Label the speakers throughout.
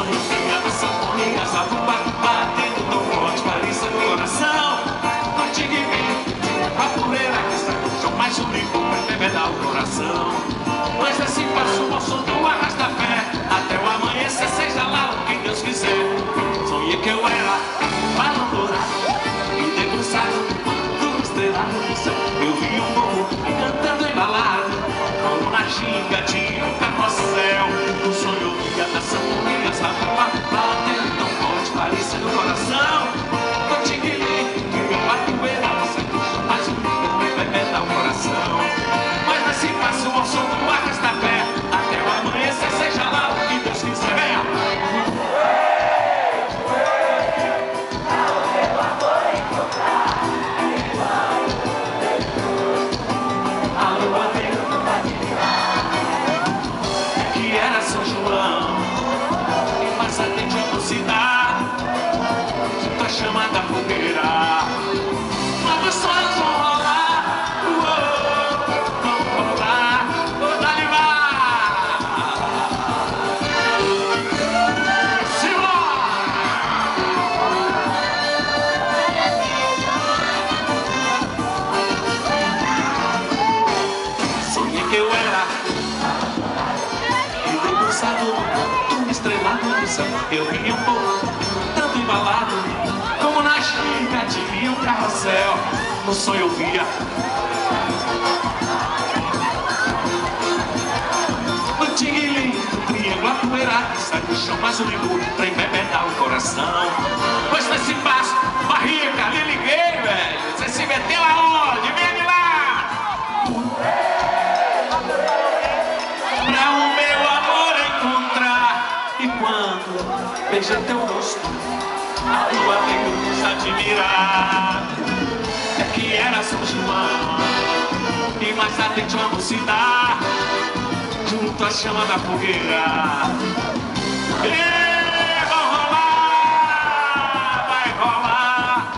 Speaker 1: sonho vinha da sanfoninha, essa bomba batendo tão forte, parecia no coração. Contigo e mim, a poeira que está no chão, mais um licor pra embebedar o coração. Mas assim passo o som do arrasta-pé, até o amanhecer, seja lá o que Deus quiser. Sonhei que eu era balão dourado e debruçado do estrelado do céu. Eu vi um povo cantando embalado, como na ginga de um carrossel. No sonho eu via da sanfoninha, essa bomba batendo tão forte, parecia no coração. Contigo e mim, que meu batueira você puxa, mais um licor pra embebedar o coração. Mas assim passo o som do arrasta-pé, até o amanhecer, seja lá o que Deus quiser. Venha! Que era São João, e mais atende a mocidade, junto à chama da fogueira. Mas os sonhos vão rolar, vão rolar, dá-lhe sonhei que eu era e debruçado do estrelado do céu. Eu vi um povo tanto embalado, como na ginga de um carrossel. No sonho eu via o tigre do triângulo, a poeira que sai do chão, mais um licor pra embebedar o coração. Pois nesse passo, barrica, lhe liguei, velho. Você se meteu aonde? Vem de lá! Pra o meu amor encontrar. E quando beijei teu rosto, a lua veio nos admirar. É que era São João, e mais atente a mocidade, junto à chama da fogueira. E vai rolar, vai rolar.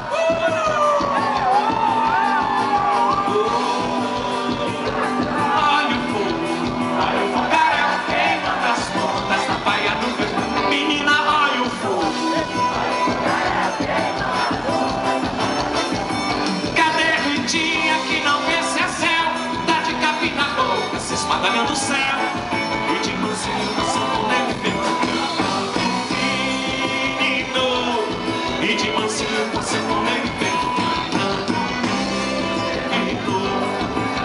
Speaker 1: Olha o fogo, cara, queima das pontas na paia do beijo. Menina, olha o fogo. Cadê a Ritinha que não vence a céu? Tá de capim na boca, se esmadalhando o céu. E de mansinho passando nele menino. E de mansinho passando nele menino.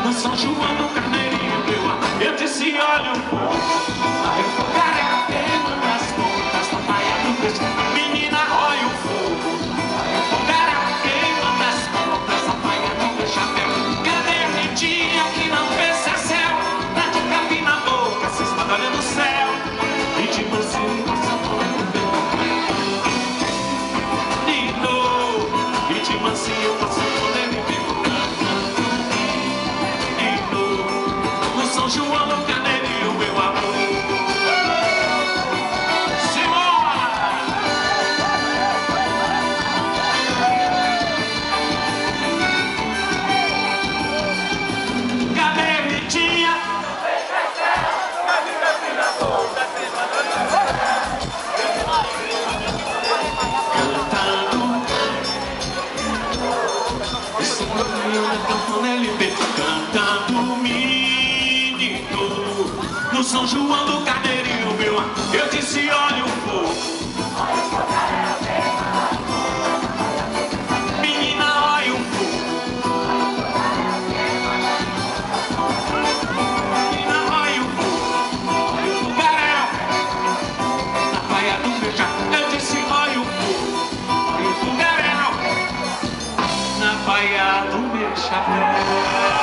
Speaker 1: No São João do Carneirinho, meu amor, eu disse, olha o fogo. Aí o cara queima nas pontas na paia do beijo. Menina, olha o fogo. O cara queima nas pontas na paia do beijo. Cadê a Ritinha que não pensa céu? Tá de capim na boca, se esmadalhando o céu. E de mansinho passando menino. E de mansinho passando nele menino. No São João do Carneirinho, meu amor. Cantando menino, no São João do Carneirinho, meu amor, eu disse, olha o fogo. Menina, olha o fogo. Menina, olha o fogo. Olha o fogaréu na paia do beijão. Eu disse, olha o fogo. Olha o fogaréu na paia do meu chapéu.